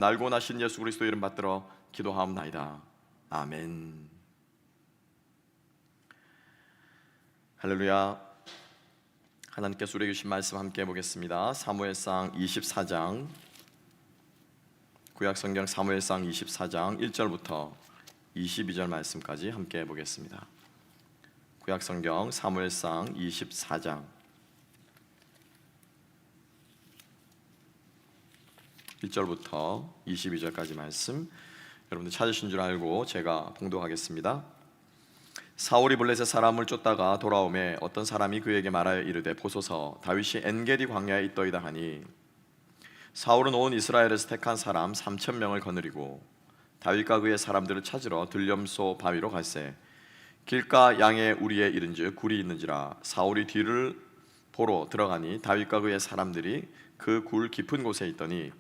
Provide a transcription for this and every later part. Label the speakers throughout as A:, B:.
A: 날고 나신 예수 그리스도 이름 받들어 기도하옵나이다. 아멘. 할렐루야. 하나님께서 우리에게 주신 말씀 함께 보겠습니다. 사무엘상 24장, 구약성경 사무엘상 24장 1절부터 22절 말씀까지 함께 보겠습니다. 구약성경 사무엘상 24장 1절부터 22절까지 말씀, 여러분들 찾으신 줄 알고 제가 봉독하겠습니다. 사울이 블레셋 사람을 쫓다가 돌아오매 어떤 사람이 그에게 말하여 이르되, 보소서, 다윗이 엔게디 광야에 있더이다 하니, 사울은 온 이스라엘에서 택한 사람 3,000명을 거느리고 다윗과 그의 사람들을 찾으러 들렴소 바위로 갈새 길가 양의 우리에 이른즉 굴이 있는지라. 사울이 뒤를 보러 들어가니 다윗과 그의 사람들이 그 굴 깊은 곳에 있더니,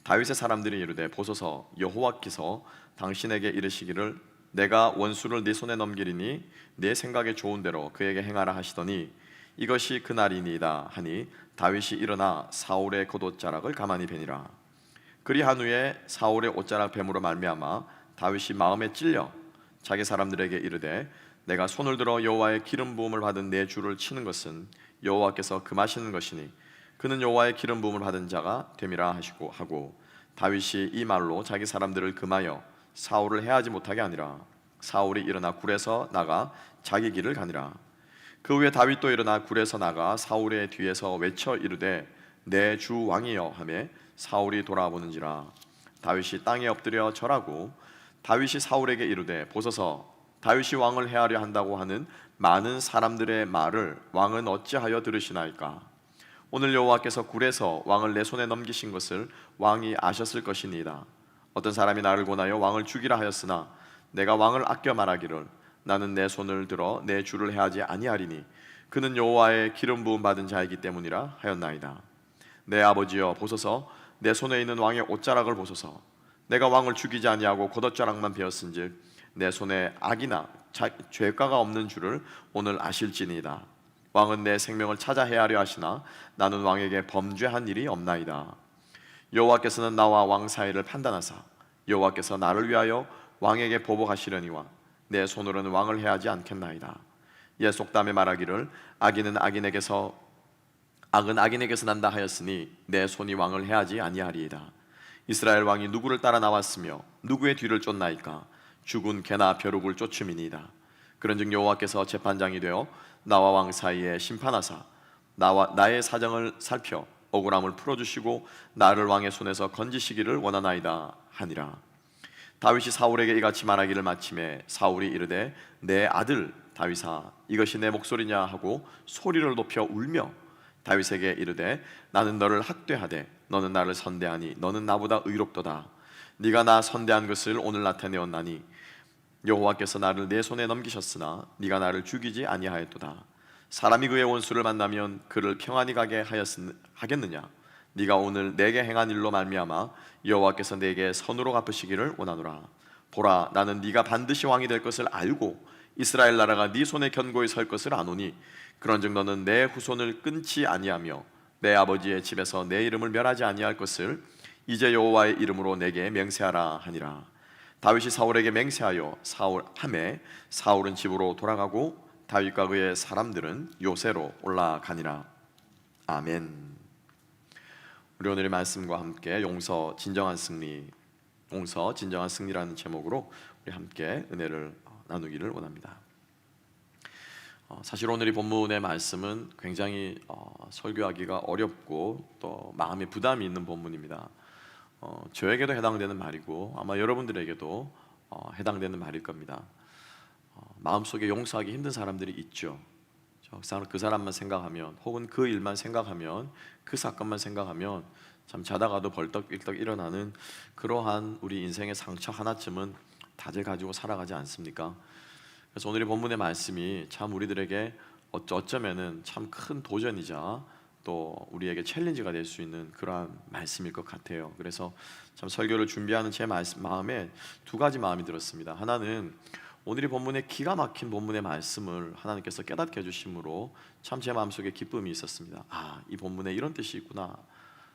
A: 다윗의 사람들이 이르되, 보소서, 여호와께서 당신에게 이르시기를 내가 원수를 네 손에 넘기리니 네 생각에 좋은 대로 그에게 행하라 하시더니 이것이 그날이니이다 하니, 다윗이 일어나 사울의 겉옷자락을 가만히 베니라. 그리한 후에 사울의 옷자락 뱀으로 말미암아 다윗이 마음에 찔려 자기 사람들에게 이르되, 내가 손을 들어 여호와의 기름 부음을 받은 내 주를 치는 것은 여호와께서 금하시는 것이니 그는 여호와의 기름 부음을 받은 자가 됨이라 하고, 다윗이 이 말로 자기 사람들을 금하여 사울을 해하지 못하게 하니라. 사울이 일어나 굴에서 나가 자기 길을 가니라. 그 후에 다윗도 일어나 굴에서 나가 사울의 뒤에서 외쳐 이르되, 내 주 왕이여 하매 사울이 돌아보는지라. 다윗이 땅에 엎드려 절하고, 다윗이 사울에게 이르되, 보소서, 다윗이 왕을 해하려 한다고 하는 많은 사람들의 말을 왕은 어찌하여 들으시나이까? 오늘 여호와께서 굴에서 왕을 내 손에 넘기신 것을 왕이 아셨을 것이니이다. 어떤 사람이 나를 권하여 왕을 죽이라 하였으나 내가 왕을 아껴 말하기를, 나는 내 손을 들어 내 주를 해하지 아니하리니 그는 여호와의 기름 부음 받은 자이기 때문이라 하였나이다. 내 아버지여, 보소서, 내 손에 있는 왕의 옷자락을 보소서. 내가 왕을 죽이지 아니하고 겉옷자락만 베었은즉 내 손에 악이나 죄가가 없는 줄을 오늘 아실지니이다. 왕은 내 생명을 찾아 해하려 하시나 나는 왕에게 범죄한 일이 없나이다. 여호와께서는 나와 왕 사이를 판단하사 여호와께서 나를 위하여 왕에게 보복하시려니와 내 손으로는 왕을 해하지 않겠나이다. 옛 속담에 말하기를 악은 악인에게서 난다 하였으니 내 손이 왕을 해하지 아니하리이다. 이스라엘 왕이 누구를 따라 나왔으며 누구의 뒤를 쫓나이까? 죽은 개나 벼룩을 쫓음이니이다. 그런즉 여호와께서 재판장이 되어 나와 왕 사이에 심판하사 나의 사정을 살펴 억울함을 풀어주시고 나를 왕의 손에서 건지시기를 원하나이다 하니라. 다윗이 사울에게 이같이 말하기를 마침에 사울이 이르되, 내 아들 다윗아, 이것이 내 목소리냐 하고 소리를 높여 울며 다윗에게 이르되, 나는 너를 학대하되 너는 나를 선대하니 너는 나보다 의롭도다. 네가 나 선대한 것을 오늘 나타내었나니 여호와께서 나를 내 손에 넘기셨으나 네가 나를 죽이지 아니하였도다. 사람이 그의 원수를 만나면 그를 평안히 가게 하겠느냐? 네가 오늘 내게 행한 일로 말미암아 여호와께서 내게 선으로 갚으시기를 원하노라. 보라, 나는 네가 반드시 왕이 될 것을 알고 이스라엘 나라가 네 손에 견고히 설 것을 아노니, 그런즉 너는 내 후손을 끊지 아니하며 내 아버지의 집에서 내 이름을 멸하지 아니할 것을 이제 여호와의 이름으로 내게 맹세하라 하니라. 다윗이 사울에게 맹세하여 사울은 집으로 돌아가고 다윗과 그의 사람들은 요새로 올라가니라. 아멘. 우리 오늘의 말씀과 함께 용서 진정한 승리라는 제목으로 우리 함께 은혜를 나누기를 원합니다. 사실 오늘 이 본문의 말씀은 굉장히 설교하기가 어렵고 또 마음에 부담이 있는 본문입니다. 저에게도 해당되는 말이고 아마 여러분들에게도 해당되는 말일 겁니다. 마음속에 용서하기 힘든 사람들이 있죠. 그 사람만 생각하면, 혹은 그 일만 생각하면, 그 사건만 생각하면 참 자다가도 벌떡일떡 일어나는 그러한 우리 인생의 상처 하나쯤은 다들 가지고 살아가지 않습니까? 그래서 오늘의 본문의 말씀이 참 우리들에게 어쩌면은 참 큰 도전이자 또 우리에게 챌린지가 될 수 있는 그러한 말씀일 것 같아요. 그래서 참 설교를 준비하는 제 마음에 두 가지 마음이 들었습니다. 하나는 오늘의 본문의 기가 막힌 본문의 말씀을 하나님께서 깨닫게 해주심으로 참 제 마음속에 기쁨이 있었습니다. 이 본문에 이런 뜻이 있구나.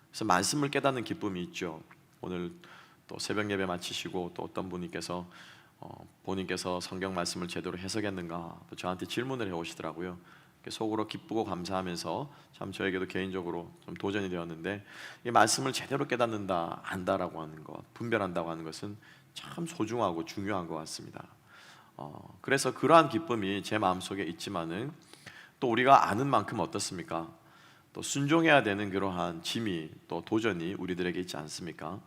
A: 그래서 말씀을 깨닫는 기쁨이 있죠. 오늘 또 새벽 예배 마치시고 또 어떤 분께서 본인께서 성경 말씀을 제대로 해석했는가 또 저한테 질문을 해오시더라고요. 속으로 기쁘고 감사하면서 참 저에게도 개인적으로 좀 도전이 되었는데, 이 말씀을 제대로 깨닫는다, 안다라고 하는 것, 분별한다고 하는 것은 참 소중하고 중요한 것 같습니다. 그래서 그러한 기쁨이 제 마음속에 있지만은 또 우리가 아는 만큼 어떻습니까? 또 순종해야 되는 그러한 짐이 또 도전이 우리들에게 있지 않습니까?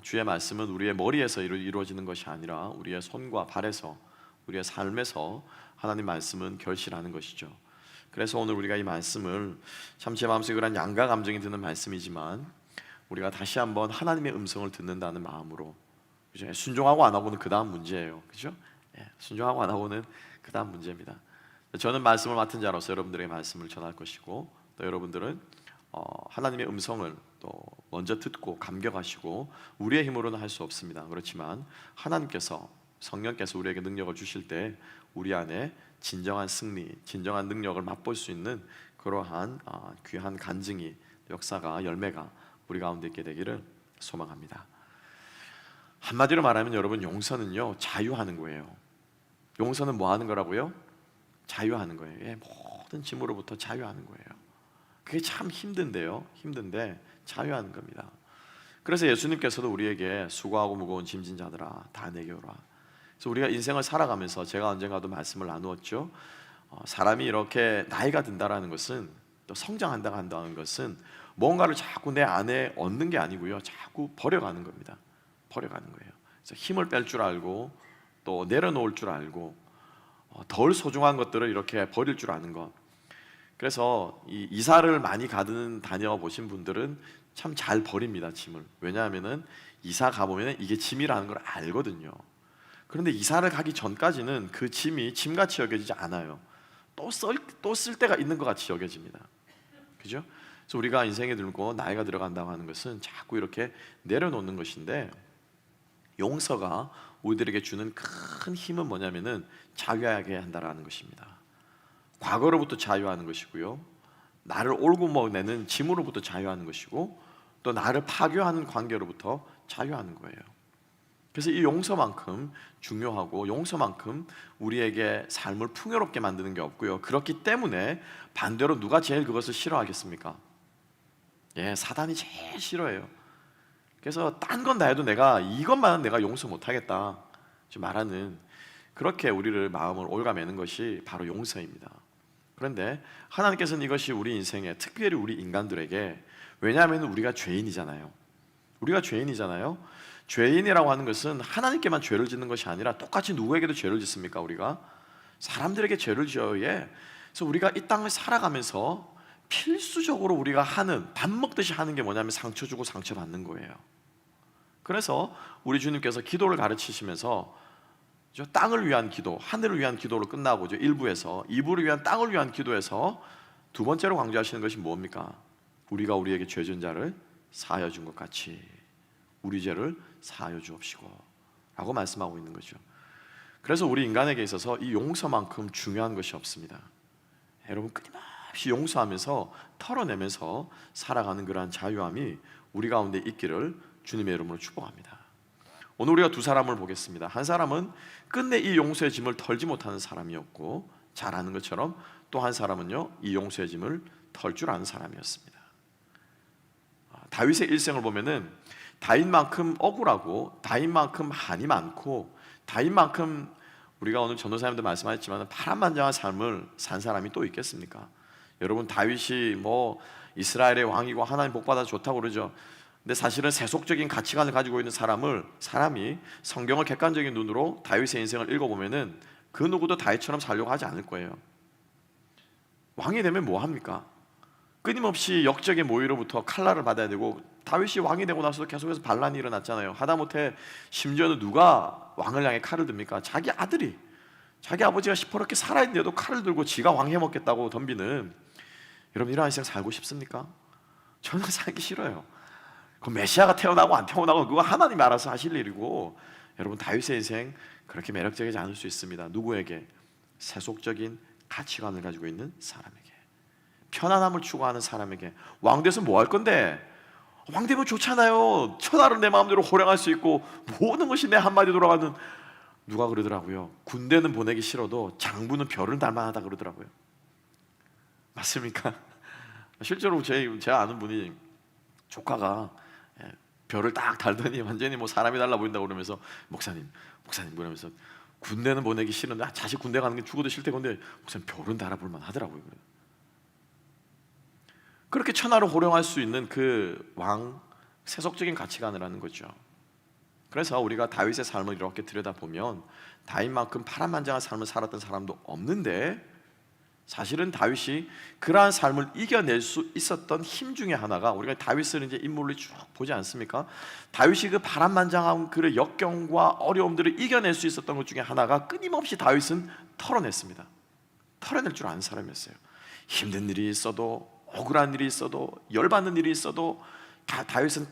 A: 주의 말씀은 우리의 머리에서 이루어지는 것이 아니라 우리의 손과 발에서, 우리의 삶에서 하나님 말씀은 결실하는 것이죠. 그래서 오늘 우리가 이 말씀을 참 제 마음속에 그런 양가 감정이 드는 말씀이지만 우리가 다시 한번 하나님의 음성을 듣는다는 마음으로, 그죠? 순종하고 안 하고는 그 다음 문제예요, 그죠? 순종하고 안 하고는 그 다음 문제입니다. 저는 말씀을 맡은 자로서 여러분들에게 말씀을 전할 것이고, 또 여러분들은 하나님의 음성을 또 먼저 듣고 감격하시고, 우리의 힘으로는 할 수 없습니다. 그렇지만 하나님께서, 성령께서 우리에게 능력을 주실 때 우리 안에 진정한 승리, 진정한 능력을 맛볼 수 있는 그러한 귀한 간증이, 역사가, 열매가 우리 가운데 있게 되기를 소망합니다. 한마디로 말하면 여러분, 용서는요 자유하는 거예요. 용서는 뭐 하는 거라고요? 자유하는 거예요. 모든 짐으로부터 자유하는 거예요. 그게 참 힘든데요, 힘든데 자유하는 겁니다. 그래서 예수님께서도 우리에게 수고하고 무거운 짐진 자들아 다 내게 오라. 그래서 우리가 인생을 살아가면서 제가 언젠가도 말씀을 나누었죠. 사람이 이렇게 나이가 든다라는 것은, 또 성장한다고 한다는 것은 뭔가를 자꾸 내 안에 얻는 게 아니고요, 자꾸 버려가는 겁니다. 버려가는 거예요. 그래서 힘을 뺄 줄 알고 또 내려놓을 줄 알고 덜 소중한 것들을 이렇게 버릴 줄 아는 것. 그래서 이 이사를 많이 다녀보신 분들은 참 잘 버립니다, 짐을. 왜냐하면은 이사 가보면 이게 짐이라는 걸 알거든요. 그런데 이사를 가기 전까지는 그 짐이 짐같이 여겨지지 않아요. 또 쓸 때가 있는 것 같이 여겨집니다. 그죠? 그래서 우리가 인생에 들고 나이가 들어간다고 하는 것은 자꾸 이렇게 내려놓는 것인데, 용서가 우리들에게 주는 큰 힘은 뭐냐면은 자유하게 한다라는 것입니다. 과거로부터 자유하는 것이고요, 나를 옳고먹내는 짐으로부터 자유하는 것이고, 또 나를 파괴하는 관계로부터 자유하는 거예요. 그래서 이 용서만큼 중요하고, 용서만큼 우리에게 삶을 풍요롭게 만드는 게 없고요, 그렇기 때문에 반대로 누가 제일 그것을 싫어하겠습니까? 사단이 제일 싫어해요. 그래서 딴 건 다 해도 이것만은 내가 용서 못하겠다 말하는, 그렇게 우리를 마음을 올가매는 것이 바로 용서입니다. 그런데 하나님께서는 이것이 우리 인생에, 특별히 우리 인간들에게, 왜냐하면 우리가 죄인이잖아요. 우리가 죄인이잖아요. 죄인이라고 하는 것은 하나님께만 죄를 짓는 것이 아니라 똑같이 누구에게도 죄를 짓습니까? 우리가 사람들에게 죄를 지어요. 그래서 우리가 이 땅을 살아가면서 필수적으로 우리가 하는, 밥 먹듯이 하는 게 뭐냐면 상처 주고 상처 받는 거예요. 그래서 우리 주님께서 기도를 가르치시면서 땅을 위한 기도, 하늘을 위한 기도로 끝나고 1부에서 2부를 위한 땅을 위한 기도에서 두 번째로 강조하시는 것이 뭡니까? 우리가 우리에게 죄 진 자를 사하여 준 것 같이 우리 죄를 사하여 주옵시고 라고 말씀하고 있는 거죠. 그래서 우리 인간에게 있어서 이 용서만큼 중요한 것이 없습니다. 여러분, 끊임없이 용서하면서 털어내면서 살아가는 그러한 자유함이 우리 가운데 있기를 주님의 이름으로 축복합니다. 오늘 우리가 두 사람을 보겠습니다. 한 사람은 끝내 이 용서의 짐을 털지 못하는 사람이었고, 잘 아는 것처럼 또 한 사람은요, 이 용서의 짐을 털 줄 아는 사람이었습니다. 다윗의 일생을 보면은 다윗만큼 억울하고, 다윗만큼 한이 많고, 다윗만큼 우리가 오늘 전도사님도 말씀하셨지만 파란만장한 삶을 산 사람이 또 있겠습니까? 여러분, 다윗이 이스라엘의 왕이고 하나님 복받아 좋다고 그러죠. 근데 사실은 세속적인 가치관을 가지고 있는 사람이 성경을 객관적인 눈으로 다윗의 인생을 읽어보면은 그 누구도 다윗처럼 살려고 하지 않을 거예요. 왕이 되면 뭐 합니까? 끊임없이 역적의 모의로부터 칼날을 받아야 되고, 다윗이 왕이 되고 나서도 계속해서 반란이 일어났잖아요. 하다못해 심지어는 누가 왕을 향해 칼을 듭니까? 자기 아들이, 자기 아버지가 시퍼렇게 살아있는데도 칼을 들고 지가 왕 해먹겠다고 덤비는, 여러분, 이런 인생 살고 싶습니까? 저는 살기 싫어요. 그 메시아가 태어나고 안 태어나고 그거 하나님이 알아서 하실 일이고, 여러분, 다윗의 인생 그렇게 매력적이지 않을 수 있습니다. 누구에게? 세속적인 가치관을 가지고 있는 사람에게, 편안함을 추구하는 사람에게. 왕 돼서 뭐 할 건데? 왕 되면 좋잖아요. 천하를 내 마음대로 호령할 수 있고 모든 것이 내 한마디 돌아가는. 누가 그러더라고요. 군대는 보내기 싫어도 장부는 별을 닮아하다 그러더라고요. 맞습니까? 실제로 제가 아는 분이 조카가 별을 딱 달더니 완전히 뭐 사람이 달라 보인다고 그러면서 목사님 그러면서 군대는 보내기 싫은데 자식 군대 가는 게 죽어도 싫대. 근데 목사님 별은 달아볼 만 하더라고요. 그렇게 천하를 호령할 수 있는 그 왕, 세속적인 가치관이라는 거죠. 그래서 우리가 다윗의 삶을 이렇게 들여다보면 다윗만큼 파란만장한 삶을 살았던 사람도 없는데, 사실은 다윗이 그러한 삶을 이겨낼 수 있었던 힘 중에 하나가, 우리가 다윗을 이제 인물을 쭉 보지 않습니까? 다윗이 그 파란만장한 그 역경과 어려움들을 이겨낼 수 있었던 것 중에 하나가 끊임없이 다윗은 털어냈습니다. 털어낼 줄 아는 사람이었어요. 힘든 일이 있어도, 억울한 일이 있어도, 열받는 일이 있어도 다윗은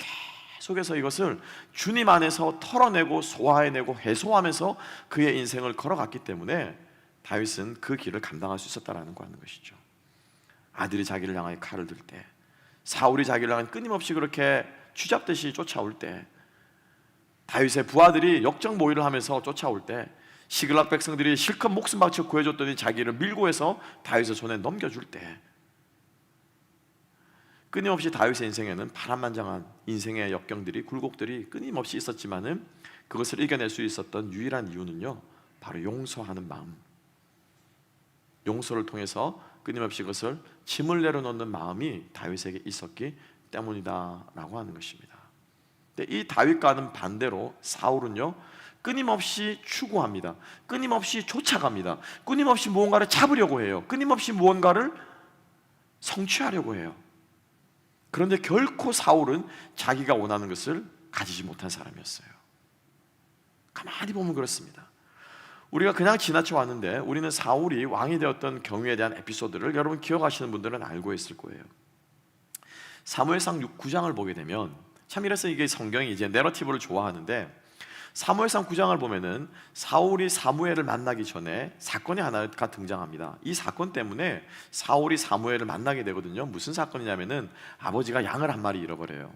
A: 계속해서 이것을 주님 안에서 털어내고 소화해내고 해소하면서 그의 인생을 걸어갔기 때문에 다윗은 그 길을 감당할 수 있었다는 거 하는 것이죠. 아들이 자기를 향하여 칼을 들 때, 사울이 자기를 향해 끊임없이 그렇게 쥐잡듯이 쫓아올 때, 다윗의 부하들이 역적 모의를 하면서 쫓아올 때, 시글락 백성들이 실컷 목숨 바쳐 구해줬더니 자기를 밀고 해서 다윗의 손에 넘겨줄 때, 끊임없이 다윗의 인생에는 파란만장한 인생의 역경들이, 굴곡들이 끊임없이 있었지만은 그것을 이겨낼 수 있었던 유일한 이유는요, 바로 용서하는 마음, 용서를 통해서 끊임없이 그것을 짐을 내려놓는 마음이 다윗에게 있었기 때문이다라고 하는 것입니다. 근데 이 다윗과는 반대로 사울은요, 끊임없이 추구합니다. 끊임없이 쫓아갑니다. 끊임없이 무언가를 잡으려고 해요. 끊임없이 무언가를 성취하려고 해요. 그런데 결코 사울은 자기가 원하는 것을 가지지 못한 사람이었어요. 가만히 보면 그렇습니다. 우리가 그냥 지나쳐 왔는데, 우리는 사울이 왕이 되었던 경위에 대한 에피소드를 여러분 기억하시는 분들은 알고 있을 거예요. 사무엘상 9장을 보게 되면, 참 이래서 이게 성경이 이제 내러티브를 좋아하는데, 사무엘상 9장을 보면은 사울이 사무엘을 만나기 전에 사건이 하나가 등장합니다. 이 사건 때문에 사울이 사무엘을 만나게 되거든요. 무슨 사건이냐면은 아버지가 양을 한 마리 잃어버려요.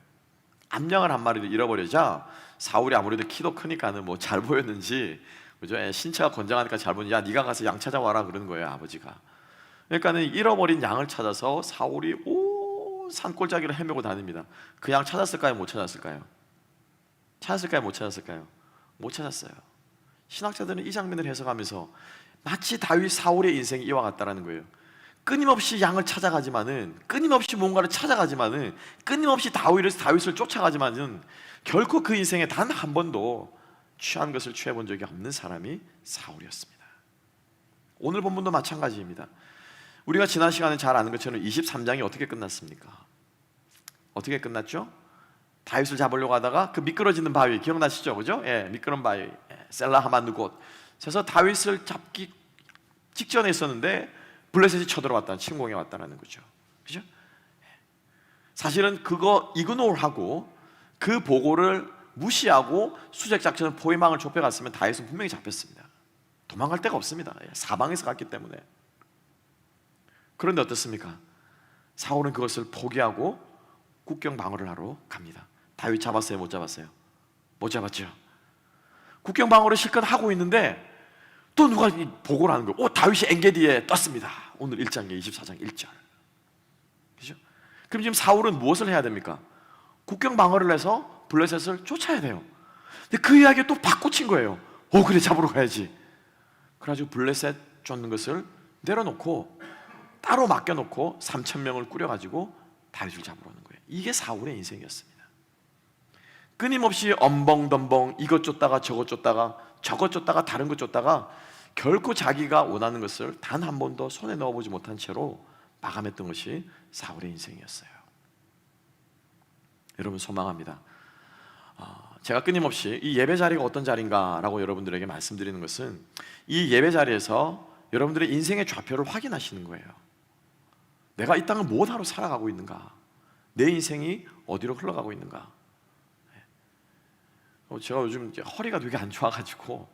A: 암양을 한 마리 잃어버리자 사울이 아무래도 키도 크니까는 뭐 잘 보였는지, 그죠? 신체가 건장하니까 잘 보니, 야 네가 가서 양 찾아와라 그러는 거예요, 아버지가. 그러니까는 잃어버린 양을 찾아서 사울이 온 산골짜기를 헤매고 다닙니다. 그 양 찾았을까요? 못 찾았을까요? 찾았을까요? 못 찾았을까요? 못 찾았어요. 신학자들은 이 장면을 해석하면서 마치 다윗 사울의 인생이 이와 같다라는 거예요. 끊임없이 양을 찾아가지만은, 끊임없이 뭔가를 찾아가지만은, 끊임없이 다윗을 쫓아가지만은 결코 그 인생에 단 한 번도 취한 것을 취해본 적이 없는 사람이 사울이었습니다. 오늘 본문도 마찬가지입니다. 우리가 지난 시간에 잘 아는 것처럼 23장이 어떻게 끝났습니까? 어떻게 끝났죠? 다윗을 잡으려고 하다가 그 미끄러지는 바위 기억나시죠? 그죠? 미끄러운 바위, 셀라하만느 곳. 그래서 다윗을 잡기 직전에 있었는데 블레셋이 쳐들어왔다, 침공해 왔다는 거죠. 그죠? 사실은 그거 이그노르하고 그 보고를 무시하고 수색 작전을 포위망을 좁혀갔으면 다윗은 분명히 잡혔습니다. 도망갈 데가 없습니다. 사방에서 갔기 때문에. 그런데 어떻습니까? 사울은 그것을 포기하고 국경 방어를 하러 갑니다. 다윗 잡았어요? 못 잡았어요? 못 잡았죠. 국경 방어를 실컷 하고 있는데 또 누가 보고를 하는 거예요. 다윗이 엔게디에 떴습니다. 오늘 1장에 24장 1절. 그죠? 그럼 지금 사울은 무엇을 해야 됩니까? 국경 방어를 해서 블레셋을 쫓아야 돼요. 근데 그 이야기가 또 바꿔친 거예요. 그래, 잡으러 가야지. 그래가지고 블레셋 쫓는 것을 내려놓고 따로 맡겨놓고 3,000명을 꾸려가지고 다윗을 잡으러 오는 거예요. 이게 사울의 인생이었습니다. 끊임없이 엄벙덤벙 이것 쫓다가 저것 쫓다가 저것 쫓다가 다른 것 쫓다가 결코 자기가 원하는 것을 단 한 번도 손에 넣어보지 못한 채로 마감했던 것이 사울의 인생이었어요. 여러분, 소망합니다. 제가 끊임없이 이 예배 자리가 어떤 자리인가라고 여러분들에게 말씀드리는 것은, 이 예배 자리에서 여러분들의 인생의 좌표를 확인하시는 거예요. 내가 이 땅을 무엇하러 살아가고 있는가? 내 인생이 어디로 흘러가고 있는가? 제가 요즘 허리가 되게 안 좋아가지고,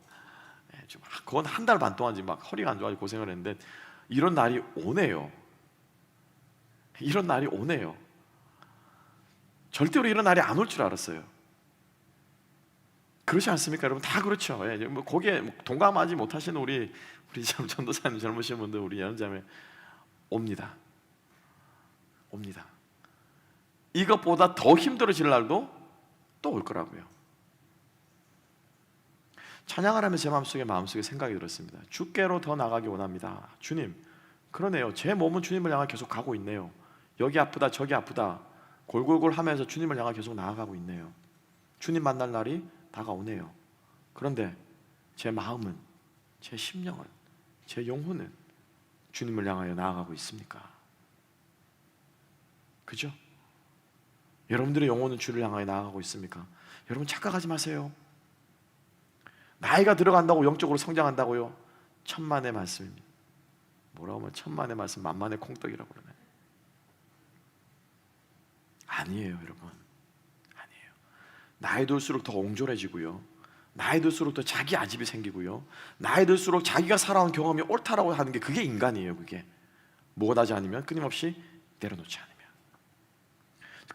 A: 그건 한 달 반 동안 막 허리가 안 좋아가지고 고생을 했는데, 이런 날이 오네요. 이런 날이 오네요. 절대로 이런 날이 안 올 줄 알았어요. 그렇지 않습니까, 여러분? 다 그렇죠. 예, 뭐 거기에 동감하지 못하시는 우리 전도사님, 젊으신 분들, 우리 연자매 옵니다. 이것보다 더 힘들어질 날도 또 올 거라고요. 찬양을 하면 제 마음속에 생각이 들었습니다. 주께로 더 나가기 원합니다. 주님, 그러네요. 제 몸은 주님을 향해 계속 가고 있네요. 여기 아프다 저기 아프다 골골골 하면서 주님을 향해 계속 나아가고 있네요. 주님 만날 날이 다가오네요. 그런데 제 마음은, 제 심령은, 제 영혼은 주님을 향하여 나아가고 있습니까? 그죠? 여러분들의 영혼은 주를 향하여 나아가고 있습니까? 여러분 착각하지 마세요. 나이가 들어간다고 영적으로 성장한다고요? 천만의 말씀입니다. 뭐라고 하면 천만의 말씀 만만의 콩떡이라고 그러네. 아니에요, 여러분. 아니에요. 나이 들수록 더 옹졸해지고요, 나이 들수록 더 자기 아집이 생기고요, 나이 들수록 자기가 살아온 경험이 옳다라고 하는 게 그게 인간이에요. 그게 못하지 않으면, 끊임없이 내려놓지 않으면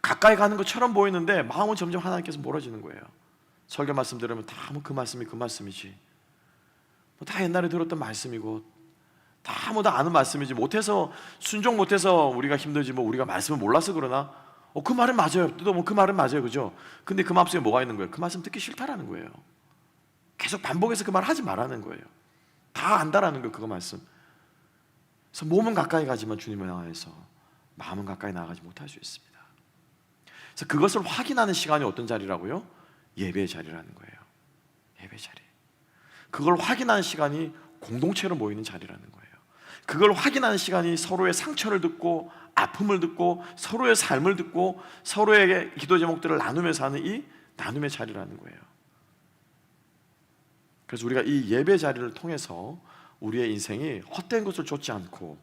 A: 가까이 가는 것처럼 보이는데 마음은 점점 하나님께서 멀어지는 거예요. 설교 말씀 들으면 다 뭐 그 말씀이 그 말씀이지, 뭐 다 옛날에 들었던 말씀이고 다 뭐 다 아는 말씀이지, 못해서 순종 못해서 우리가 힘들지 뭐 우리가 말씀을 몰라서 그러나 그 말은 맞아요. 또 뭐 그 말은 맞아요, 그죠? 근데 그 마음속에 뭐가 있는 거예요? 그 말씀 듣기 싫다라는 거예요. 계속 반복해서 그 말 하지 말라는 거예요. 다 안다라는 거예요, 그거 말씀. 그래서 몸은 가까이 가지만 주님을 향해서 마음은 가까이 나아가지 못할 수 있습니다. 그래서 그것을 확인하는 시간이 어떤 자리라고요? 예배의 자리라는 거예요. 예배 자리. 그걸 확인하는 시간이 공동체로 모이는 자리라는 거예요. 그걸 확인하는 시간이 서로의 상처를 듣고 아픔을 듣고 서로의 삶을 듣고 서로에게 기도 제목들을 나누면서 하는 이 나눔의 자리라는 거예요. 그래서 우리가 이 예배 자리를 통해서 우리의 인생이 헛된 것을 좇지 않고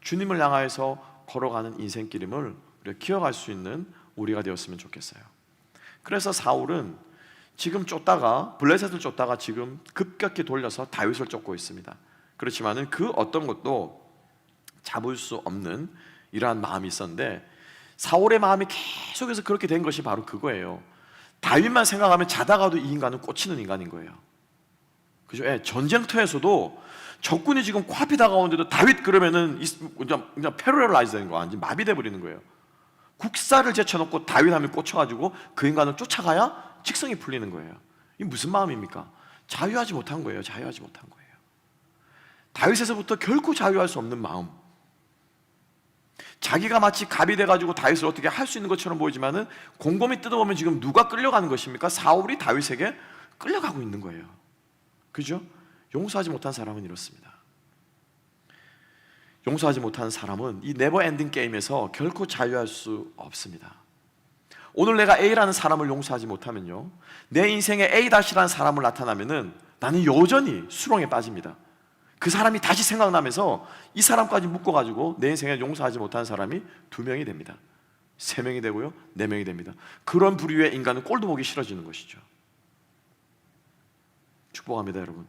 A: 주님을 향하여서 걸어가는 인생길임을 우리가 기억할 수 있는 우리가 되었으면 좋겠어요. 그래서 사울은 지금 블레셋을 쫓다가 지금 급격히 돌려서 다윗을 쫓고 있습니다. 그렇지만은 그 어떤 것도 잡을 수 없는 이러한 마음이 있었는데, 사울의 마음이 계속해서 그렇게 된 것이 바로 그거예요. 다윗만 생각하면 자다가도 이 인간은 꽂히는 인간인 거예요. 그죠? 예, 전쟁터에서도 적군이 지금 코앞에 다가오는데도 다윗 그러면은 그냥 패러라이즈 되는 거야. 완전 마비돼 버리는 거예요. 국사를 제쳐놓고 다윗 하면 꽂혀가지고 그 인간을 쫓아가야 직성이 풀리는 거예요. 이게 무슨 마음입니까? 자유하지 못한 거예요. 자유하지 못한 거예요. 다윗에서부터 결코 자유할 수 없는 마음. 자기가 마치 갑이 돼가지고 다윗을 어떻게 할 수 있는 것처럼 보이지만은 곰곰이 뜯어보면 지금 누가 끌려가는 것입니까? 사울이 다윗에게 끌려가고 있는 거예요. 그죠? 용서하지 못한 사람은 이렇습니다. 용서하지 못하는 사람은 이 네버 엔딩 게임에서 결코 자유할 수 없습니다. 오늘 내가 A라는 사람을 용서하지 못하면요, 내 인생에 A-라는 사람을 나타나면은 나는 여전히 수렁에 빠집니다. 그 사람이 다시 생각나면서 이 사람까지 묶어가지고 내 인생에 용서하지 못하는 사람이 2명이 됩니다. 3명이 되고요, 4명이 됩니다. 그런 부류의 인간은 꼴도 보기 싫어지는 것이죠. 축복합니다, 여러분.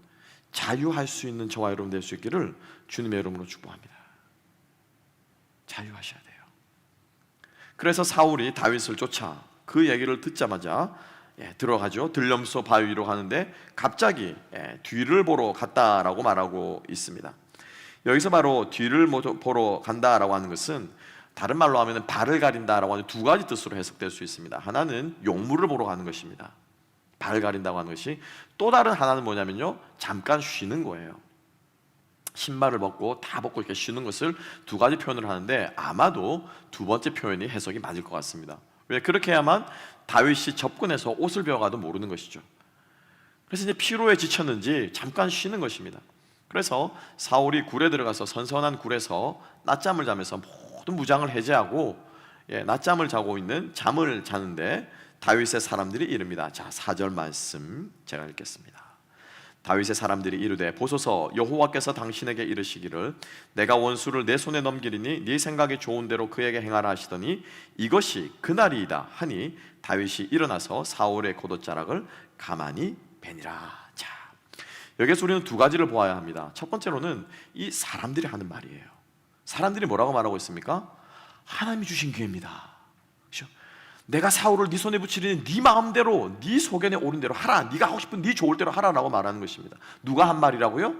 A: 자유할 수 있는 저와 여러분 될 수 있기를 주님의 이름으로 축복합니다. 자유하셔야 돼요. 그래서 사울이 다윗을 쫓아 그 얘기를 듣자마자 들어가죠. 들염소 바위 위로 가는데 갑자기 뒤를 보러 갔다라고 말하고 있습니다. 여기서 바로 뒤를 보러 간다라고 하는 것은 다른 말로 하면 발을 가린다라고 하는 2가지 뜻으로 해석될 수 있습니다. 하나는 용물을 보러 가는 것입니다. 발을 가린다고 하는 것이. 또 다른 하나는 뭐냐면요, 잠깐 쉬는 거예요. 신발을 벗고 다 벗고 이렇게 쉬는 것을 2가지 표현을 하는데 아마도 2번째 표현이 해석이 맞을 것 같습니다. 왜? 그렇게 해야만 다윗이 접근해서 옷을 베어가도 모르는 것이죠. 그래서 이제 피로에 지쳤는지 잠깐 쉬는 것입니다. 그래서 사울이 굴에 들어가서 선선한 굴에서 낮잠을 자면서 모든 무장을 해제하고 낮잠을 자고 있는, 잠을 자는데 다윗의 사람들이 이릅니다. 자, 4절 말씀 제가 읽겠습니다. 다윗의 사람들이 이르되 보소서, 여호와께서 당신에게 이르시기를 내가 원수를 내 손에 넘기리니 네 생각이 좋은 대로 그에게 행하라 하시더니 이것이 그날이이다 하니 다윗이 일어나서 사울의 겉옷자락을 가만히 베니라. 자, 여기서 우리는 2가지를 보아야 합니다. 첫 번째로는 이 사람들이 하는 말이에요. 사람들이 뭐라고 말하고 있습니까? 하나님이 주신 기회입니다. 그렇죠? 내가 사울을 네 손에 붙이리니 네 마음대로 네 소견에 오른 대로 하라. 네가 하고 싶은 네 좋을 대로 하라라고 말하는 것입니다. 누가 한 말이라고요?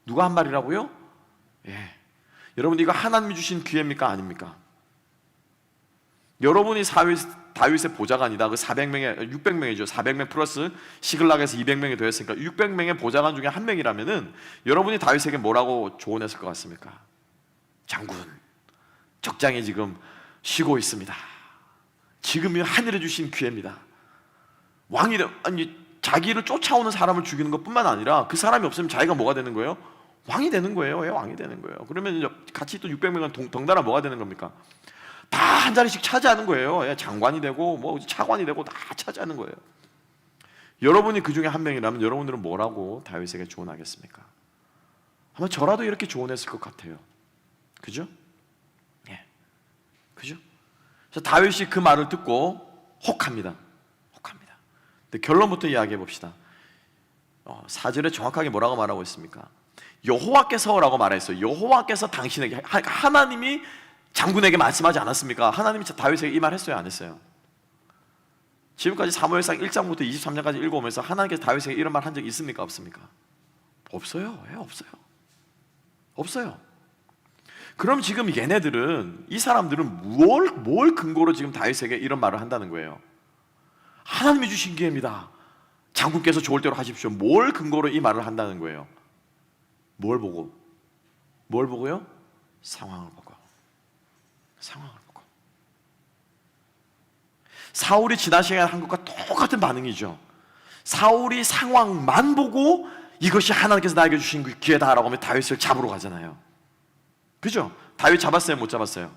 A: 누가 한 말이라고요? 예. 여러분, 이거 하나님이 주신 기회입니까? 아닙니까? 여러분이 다윗의 보좌관이다. 그 600명이죠. 400명 플러스 시글락에서 200명이 되었으니까 600명의 보좌관 중에 한 명이라면은 여러분이 다윗에게 뭐라고 조언했을 것 같습니까? 장군, 적장이 지금 쉬고 있습니다. 지금이 하늘에 주신 기회입니다. 자기를 쫓아오는 사람을 죽이는 것뿐만 아니라 그 사람이 없으면 자기가 뭐가 되는 거예요? 왕이 되는 거예요. 왜 왕이 되는 거예요? 그러면 같이 또 600명은 덩달아 뭐가 되는 겁니까? 다 한 자리씩 차지하는 거예요. 장관이 되고 뭐 차관이 되고 다 차지하는 거예요. 여러분이 그 중에 한 명이라면 여러분들은 뭐라고 다윗에게 조언하겠습니까? 아마 저라도 이렇게 조언했을 것 같아요. 그죠? 예, 그죠? 그래서 다윗이 그 말을 듣고 혹합니다. 혹합니다. 근데 결론부터 이야기해 봅시다. 4절에 정확하게 뭐라고 말하고 있습니까? 여호와께서라고 말했어요. 여호와께서 당신에게, 하나님이 장군에게 말씀하지 않았습니까? 하나님이 다윗에게 이 말 했어요? 안 했어요? 지금까지 사무엘상 1장부터 23장까지 읽어오면서 하나님께서 다윗에게 이런 말 한 적 있습니까? 없습니까? 없어요. 왜 없어요? 없어요. 그럼 지금 얘네들은, 이 사람들은 뭘 근거로 지금 다윗에게 이런 말을 한다는 거예요? 하나님이 주신 기회입니다. 장군께서 좋을 대로 하십시오. 뭘 근거로 이 말을 한다는 거예요? 뭘 보고? 뭘 보고요? 상황을 보고. 상황을 보고. 사울이 지난 시간에 한 것과 똑같은 반응이죠. 사울이 상황만 보고 이것이 하나님께서 나에게 주신 기회다라고 하면 다윗을 잡으러 가잖아요. 그죠? 다윗 잡았어요? 못 잡았어요?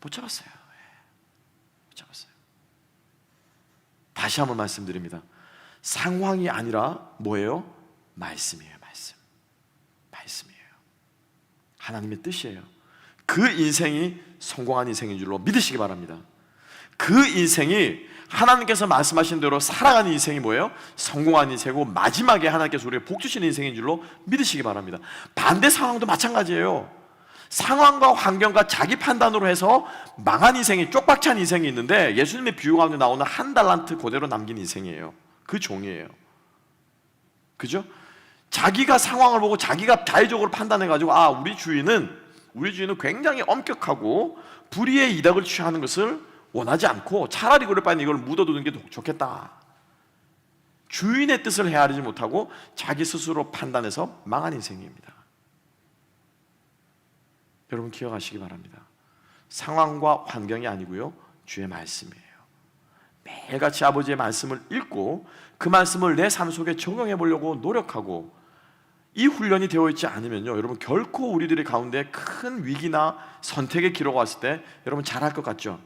A: 못 잡았어요. 못 잡았어요. 다시 한번 말씀드립니다. 상황이 아니라 뭐예요? 말씀이에요. 말씀이에요. 하나님의 뜻이에요. 그 인생이 성공한 인생인 줄로 믿으시기 바랍니다. 그 인생이 하나님께서 말씀하신 대로 살아가는 인생이 뭐예요? 성공한 인생이고 마지막에 하나님께서 우리에게 복 주시는 인생인 줄로 믿으시기 바랍니다. 반대 상황도 마찬가지예요. 상황과 환경과 자기 판단으로 해서 망한 인생이, 쪽박찬 인생이 있는데 예수님의 비유 가운데 나오는 한 달란트 그대로 남긴 인생이에요. 그 종이에요. 그죠? 자기가 상황을 보고 자기가 자의적으로 판단해가지고 우리 주인은 굉장히 엄격하고 불의의 이득을 취하는 것을 원하지 않고 차라리 그럴 바에는 이걸 묻어두는 게 좋겠다. 주인의 뜻을 헤아리지 못하고 자기 스스로 판단해서 망한 인생입니다. 여러분 기억하시기 바랍니다. 상황과 환경이 아니고요, 주의 말씀이에요. 매일같이 아버지의 말씀을 읽고 그 말씀을 내 삶 속에 적용해 보려고 노력하고 이 훈련이 되어 있지 않으면요, 여러분 결코 우리들의 가운데 큰 위기나 선택의 기로가 왔을 때 여러분 잘할 것 같죠?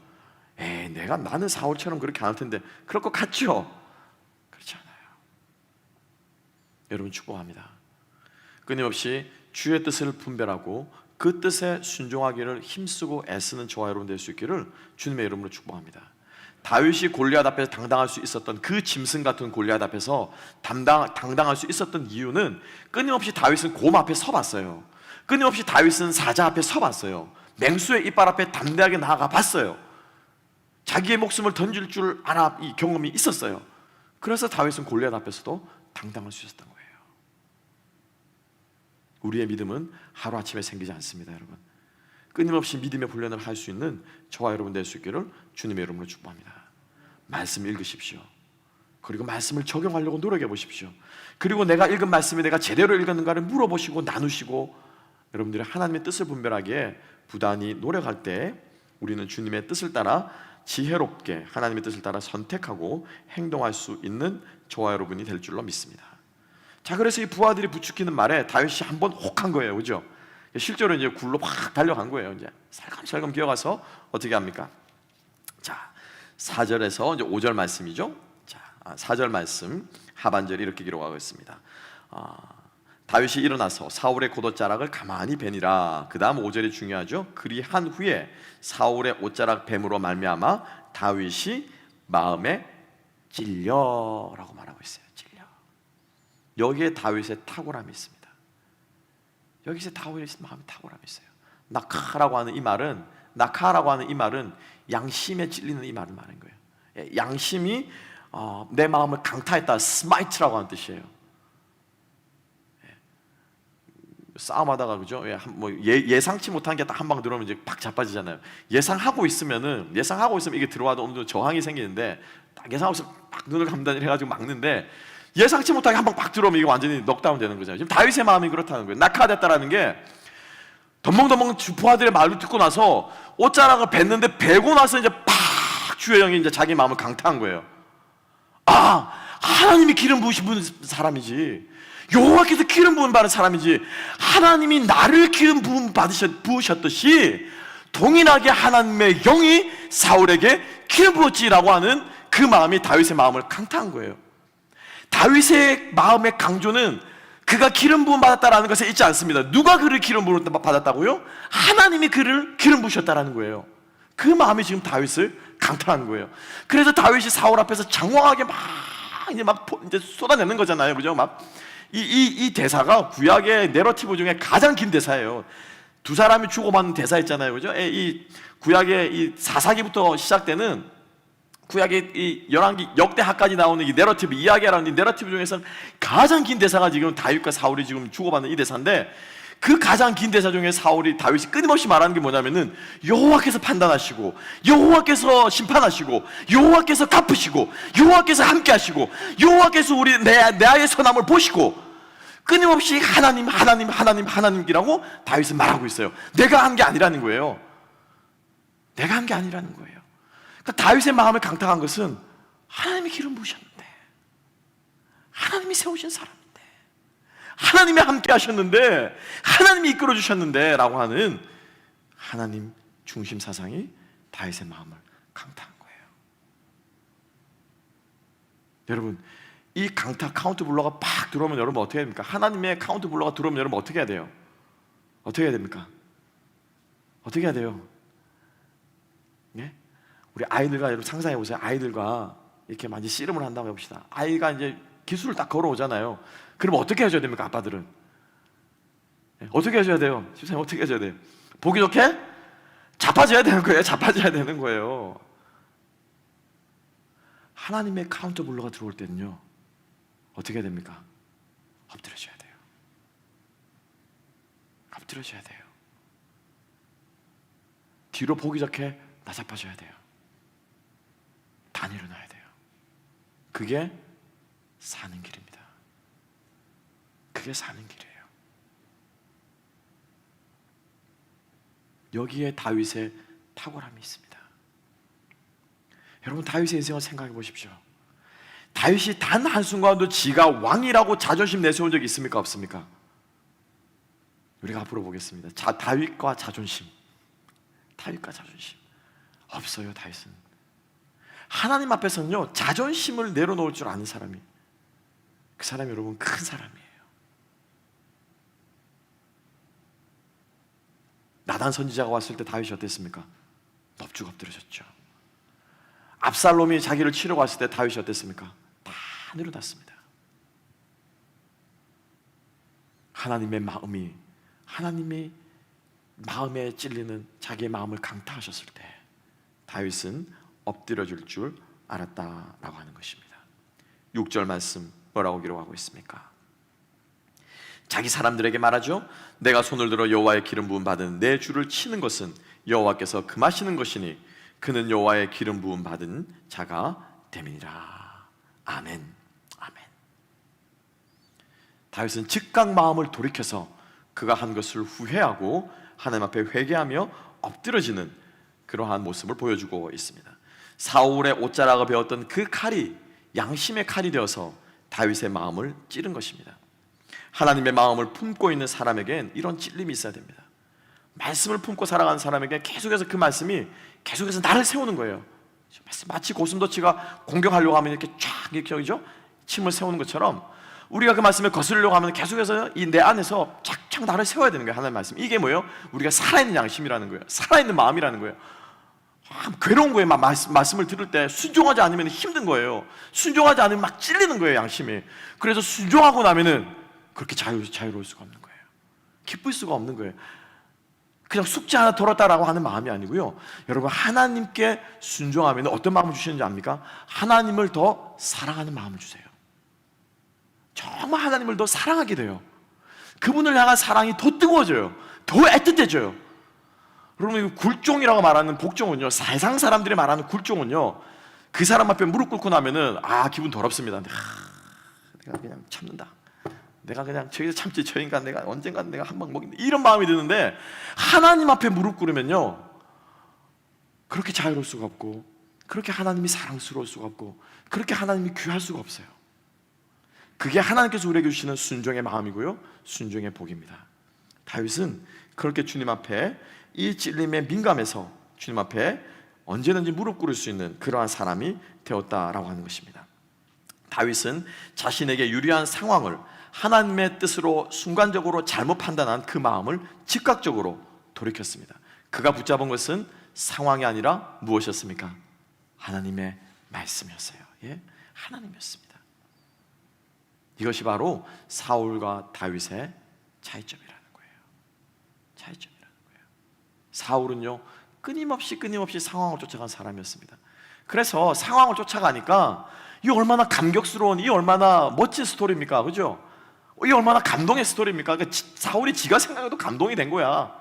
A: 나는 사울처럼 그렇게 안 할 텐데 그럴 것 같죠? 그렇지 않아요. 여러분 축복합니다. 끊임없이 주의 뜻을 분별하고 그 뜻에 순종하기를 힘쓰고 애쓰는 저와 여러분 될 수 있기를 주님의 이름으로 축복합니다. 다윗이 골리앗 앞에서 당당할 수 있었던 그 짐승 같은 골리앗 앞에서 당당할 수 있었던 이유는 끊임없이 다윗은 곰 앞에 서봤어요. 끊임없이 다윗은 사자 앞에 서봤어요. 맹수의 이빨 앞에 담대하게 나아가 봤어요. 자기의 목숨을 던질 줄 알아, 이 경험이 있었어요. 그래서 다윗은 골리앗 앞에서도 당당할 수 있었던 거예요. 우리의 믿음은 하루아침에 생기지 않습니다, 여러분. 끊임없이 믿음의 훈련을 할 수 있는 저와 여러분 될 수 있기를 주님의 이름으로 축복합니다. 말씀 읽으십시오. 그리고 말씀을 적용하려고 노력해 보십시오. 그리고 내가 읽은 말씀이 내가 제대로 읽었는가를 물어보시고 나누시고, 여러분들이 하나님의 뜻을 분별하기에 부단히 노력할 때 우리는 주님의 뜻을 따라 지혜롭게 하나님의 뜻을 따라 선택하고 행동할 수 있는 저와 여러분이 될 줄로 믿습니다. 자, 그래서 이 부하들이 부추기는 말에 다윗이 한번 혹한 거예요, 그죠? 실제로 이제 굴로 확 달려간 거예요. 이제 살금살금 기어가서 어떻게 합니까? 자, 4절에서 이제 5절 말씀이죠. 자, 4절 말씀 하반절이 이렇게 기록하고 있습니다. 다윗이 일어나서 사울의 겉옷자락을 가만히 베니라. 그 다음 5절이 중요하죠. 그리한 후에 사울의 옷자락 뱀으로 말미암아 다윗이 마음에 찔려라고 말하고 있어요. 찔려. 여기에 다윗의 탁월함이 있습니다. 여기서 다윗의 마음에 탁월함이 있어요. 낙하라고 하는 이 말은 나카라고 하는 이 말은 양심에 찔리는 이 말을 말하는 거예요. 양심이 내 마음을 강타했다, 스마이트라고 하는 뜻이에요. 싸움하다가 그죠? 예상치 못한 게 딱 한 방 들어오면 이제 팍 자빠지잖아요. 예상하고 있으면 이게 들어와도 어느 정도 저항이 생기는데, 딱 예상하고 있으면 막 눈을 감다니 해가지고 막는데, 예상치 못하게 한 방 팍 들어오면 이게 완전히 넉다운 되는 거잖아요. 지금 다윗의 마음이 그렇다는 거예요. 낙하됐다라는 게, 덤벙덤벙 부하들의 말을 듣고 나서 옷자락을 뱉는데, 베고 나서 이제 팍 주의 영이 이제 자기 마음을 강타한 거예요. 하나님이 기름 부으신 사람이지, 여호와께서 기름 부음 받은 사람이지, 하나님이 나를 기름 부음 부으셨듯이 동일하게 하나님의 영이 사울에게 기름 부었지라고 하는 그 마음이 다윗의 마음을 강타한 거예요. 다윗의 마음의 강조는 그가 기름 부음 받았다라는 것에 있지 않습니다. 누가 그를 기름 부음 받았다고요? 하나님이 그를 기름 부으셨다라는 거예요. 그 마음이 지금 다윗을 강타하는 거예요. 그래서 다윗이 사울 앞에서 장황하게 이제 쏟아내는 거잖아요, 그죠? 이 대사가 구약의 내러티브 중에 가장 긴 대사예요. 두 사람이 주고받는 대사 있잖아요, 그죠? 이 구약의 이 사사기부터 시작되는 구약의 이 열왕기 역대하까지 나오는 이 내러티브, 이야기라는 이 내러티브 중에서 가장 긴 대사가 지금 다윗과 사울이 지금 주고받는 이 대사인데, 그 가장 긴 대사 중에 다윗이 끊임없이 말하는 게 뭐냐면은, 여호와께서 판단하시고, 여호와께서 심판하시고, 여호와께서 갚으시고, 여호와께서 함께하시고, 여호와께서 내 아이의 선함을 보시고, 끊임없이 하나님이라고 다윗은 말하고 있어요. 내가 한 게 아니라는 거예요. 내가 한 게 아니라는 거예요. 그러니까 다윗의 마음을 강타한 것은, 하나님이 기름 부으셨는데, 하나님이 세우신 사람, 하나님이 함께 하셨는데, 하나님이 이끌어 주셨는데 라고 하는 하나님 중심 사상이 다윗의 마음을 강타한 거예요. 여러분, 이 강타 카운트 블러가 팍 들어오면 여러분 어떻게 해야 됩니까? 하나님의 카운트 블러가 들어오면 여러분 어떻게 해야 돼요? 어떻게 해야 됩니까? 어떻게 해야 돼요? 예? 우리 아이들과, 여러분 상상해 보세요. 아이들과 이렇게 많이 씨름을 한다고 해봅시다. 아이가 이제 기술을 딱 걸어오잖아요. 그럼 어떻게 해줘야 됩니까? 아빠들은 어떻게 해줘야 돼요? 집사님 어떻게 해줘야 돼요? 보기 좋게 자빠져야 되는 거예요. 자빠져야 되는 거예요. 하나님의 카운터 블러가 들어올 때는요, 어떻게 해야 됩니까? 엎드려줘야 돼요. 엎드려줘야 돼요. 뒤로 보기 좋게 나자빠져야 돼요. 단 일어나야 돼요. 그게 사는 길입니다. 그게 사는 길이에요. 여기에 다윗의 탁월함이 있습니다. 여러분, 다윗의 인생을 생각해 보십시오. 다윗이 단 한순간도 지가 왕이라고 자존심 내세운 적이 있습니까? 없습니까? 우리가 앞으로 보겠습니다. 다윗과 자존심 없어요. 다윗은 하나님 앞에서는요, 자존심을 내려놓을 줄 아는 사람이, 그 사람이 여러분 큰 사람이에요. 나단 선지자가 왔을 때 다윗이 어땠습니까? 넙죽 엎드려졌죠. 압살롬이 자기를 치려고 왔을 때 다윗이 어땠습니까? 다 내려놨습니다. 하나님의 마음에 찔리는 자기의 마음을 강타하셨을 때 다윗은 엎드려줄 줄 알았다라고 하는 것입니다. 6절 말씀 뭐라고 기록하고 있습니까? 자기 사람들에게 말하죠. 내가 손을 들어 여호와의 기름 부음 받은 내 주를 치는 것은 여호와께서 금하시는 것이니 그는 여호와의 기름 부음 받은 자가 됨이니라. 아멘. 아멘. 다윗은 즉각 마음을 돌이켜서 그가 한 것을 후회하고 하나님 앞에 회개하며 엎드려지는 그러한 모습을 보여주고 있습니다. 사울의 옷자락을 베었던 그 칼이 양심의 칼이 되어서 다윗의 마음을 찌른 것입니다. 하나님의 마음을 품고 있는 사람에겐 이런 찔림이 있어야 됩니다. 말씀을 품고 살아가는 사람에게 계속해서 그 말씀이 계속해서 나를 세우는 거예요. 마치 고슴도치가 공격하려고 하면 이렇게 쫙 이렇게 침을 세우는 것처럼 우리가 그 말씀을 거스르려고 하면 계속해서 이 내 안에서 착착 나를 세워야 되는 거예요. 하나님의 말씀. 이게 뭐예요? 우리가 살아있는 양심이라는 거예요. 살아있는 마음이라는 거예요. 괴로운 거예요. 말씀을 들을 때 순종하지 않으면 힘든 거예요. 순종하지 않으면 막 찔리는 거예요, 양심이. 그래서 순종하고 나면은 그렇게 자유로울 수가 없는 거예요. 기쁠 수가 없는 거예요. 그냥 숙제 하나 덜었다라고 하는 마음이 아니고요. 여러분, 하나님께 순종하면 어떤 마음을 주시는지 압니까? 하나님을 더 사랑하는 마음을 주세요. 정말 하나님을 더 사랑하게 돼요. 그분을 향한 사랑이 더 뜨거워져요. 더 애틋해져요. 여러분, 굴종이라고 말하는 복종은요, 세상 사람들이 말하는 굴종은요, 그 사람 앞에 무릎 꿇고 나면은 기분 더럽습니다. 내가 그냥 참는다. 내가 그냥 저기서 참지, 저 인간 내가 언젠간 내가 한 방 먹인다, 이런 마음이 드는데, 하나님 앞에 무릎 꿇으면요, 그렇게 자유로울 수가 없고, 그렇게 하나님이 사랑스러울 수가 없고, 그렇게 하나님이 귀할 수가 없어요. 그게 하나님께서 우리에게 주시는 순종의 마음이고요, 순종의 복입니다. 다윗은 그렇게 주님 앞에 이 찔림에 민감해서 주님 앞에 언제든지 무릎 꿇을 수 있는 그러한 사람이 되었다라고 하는 것입니다. 다윗은 자신에게 유리한 상황을 하나님의 뜻으로 순간적으로 잘못 판단한 그 마음을 즉각적으로 돌이켰습니다. 그가 붙잡은 것은 상황이 아니라 무엇이었습니까? 하나님의 말씀이었어요. 예? 하나님이었습니다. 이것이 바로 사울과 다윗의 차이점이라는 거예요. 차이점이라는 거예요. 사울은요, 끊임없이 상황을 쫓아간 사람이었습니다. 그래서 상황을 쫓아가니까 이 얼마나 감격스러운, 이 얼마나 멋진 스토리입니까? 그죠? 이 얼마나 감동의 스토리입니까? 그러니까 사울이 지가 생각해도 감동이 된 거야.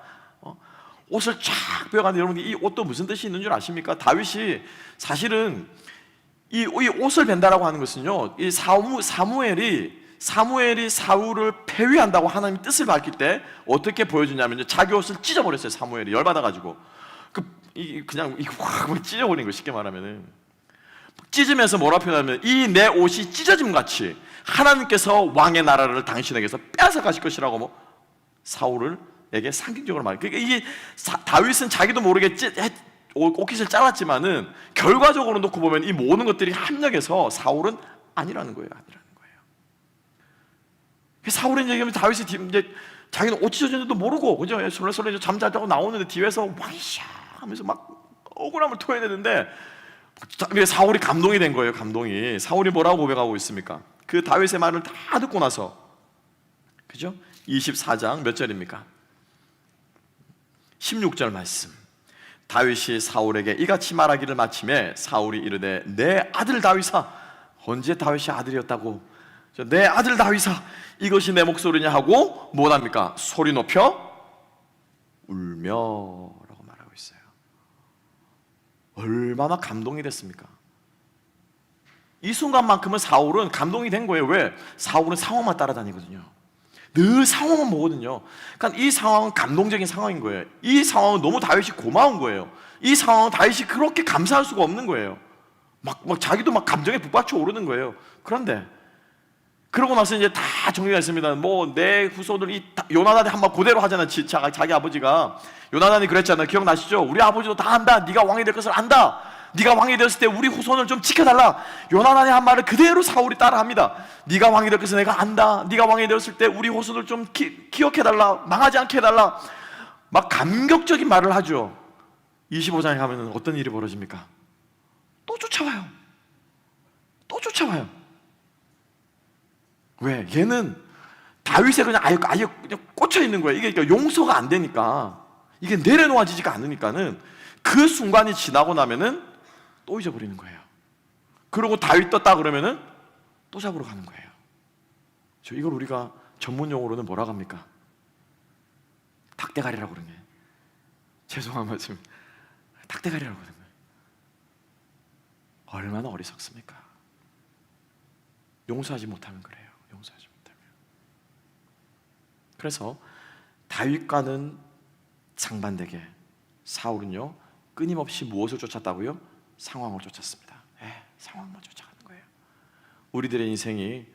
A: 옷을 쫙 빼어가는데, 여러분, 이 옷도 무슨 뜻이 있는 줄 아십니까? 다윗이 사실은 이 옷을 벤다라고 하는 것은요, 이 사무엘이 사울을 폐위한다고 하나님의 뜻을 밝힐 때 어떻게 보여주냐면요, 자기 옷을 찢어버렸어요. 사무엘이 열받아가지고 그냥 확 찢어버린 거, 쉽게 말하면은. 찢으면서 뭐라 표현하면, 이 내 옷이 찢어짐 같이 하나님께서 왕의 나라를 당신에게서 빼앗아 가실 것이라고 사울에게 상징적으로 말해요. 그러니까 이게 다윗은 자기도 모르게 옷깃을 잘랐지만은 결과적으로 놓고 보면 이 모든 것들이 합력해서 사울은 아니라는 거예요. 아니라는 거예요. 사울은 얘기하면 다윗이 이제 자기는 옷 찢어졌는데도 모르고, 그죠? 솔레 잠자자고 나오는데 뒤에서 왕이샤 하면서 막 억울함을 토해내는데, 사울이 감동이 된 거예요. 감동이. 사울이 뭐라고 고백하고 있습니까? 그 다윗의 말을 다 듣고 나서, 그죠? 24장 몇 절입니까? 16절 말씀. 다윗이 사울에게 이같이 말하기를 마침에 사울이 이르되, 내 아들 다윗아. 언제 다윗이 아들이었다고? 내 아들 다윗아, 이것이 내 목소리냐 하고 뭐합니까? 소리 높여 울며라고 말하고 있어요. 얼마나 감동이 됐습니까? 이 순간만큼은 사울은 감동이 된 거예요. 왜? 사울은 상황만 따라다니거든요. 늘 상황만 보거든요. 그러니까 이 상황은 감동적인 상황인 거예요. 이 상황은 너무 다윗이 고마운 거예요. 이 상황은 다윗이 그렇게 감사할 수가 없는 거예요. 막 자기도 막 감정에 북받쳐 오르는 거예요. 그런데 그러고 나서 이제 다 정리가 있습니다. 뭐 내 후손을 요나단이 한번 그대로 하잖아요. 자기 아버지가 요나단이 그랬잖아요. 기억나시죠? 우리 아버지도 다 안다. 네가 왕이 될 것을 안다. 네가 왕이 되었을 때 우리 후손을 좀 지켜달라. 요나단이 한 말을 그대로 사울이 따라합니다. 네가 왕이 될 것을 내가 안다. 네가 왕이 되었을 때 우리 후손을 좀 기억해달라. 망하지 않게 해달라. 막 감격적인 말을 하죠. 25장에 가면 어떤 일이 벌어집니까? 또 쫓아와요. 또 쫓아와요. 왜? 얘는 다윗에 그냥 아예 그냥 꽂혀 있는 거예요. 이게 그러니까 용서가 안 되니까, 이게 내려놓아지지가 않으니까는 그 순간이 지나고 나면은 또 잊어버리는 거예요. 그리고 다윗 떴다 그러면은 또 잡으러 가는 거예요. 이걸 우리가 전문 용어로는 뭐라고 합니까? 닭대가리라고 그러네. 죄송한 말씀. 닭대가리라고 그러는 거예요. 얼마나 어리석습니까? 용서하지 못하면 그래요. 용서하지 못하면. 그래서 다윗과는 상반되게 사울은요, 끊임없이 무엇을 쫓았다고요? 상황을 쫓았습니다. 상황만 쫓아가는 거예요. 우리들의 인생이,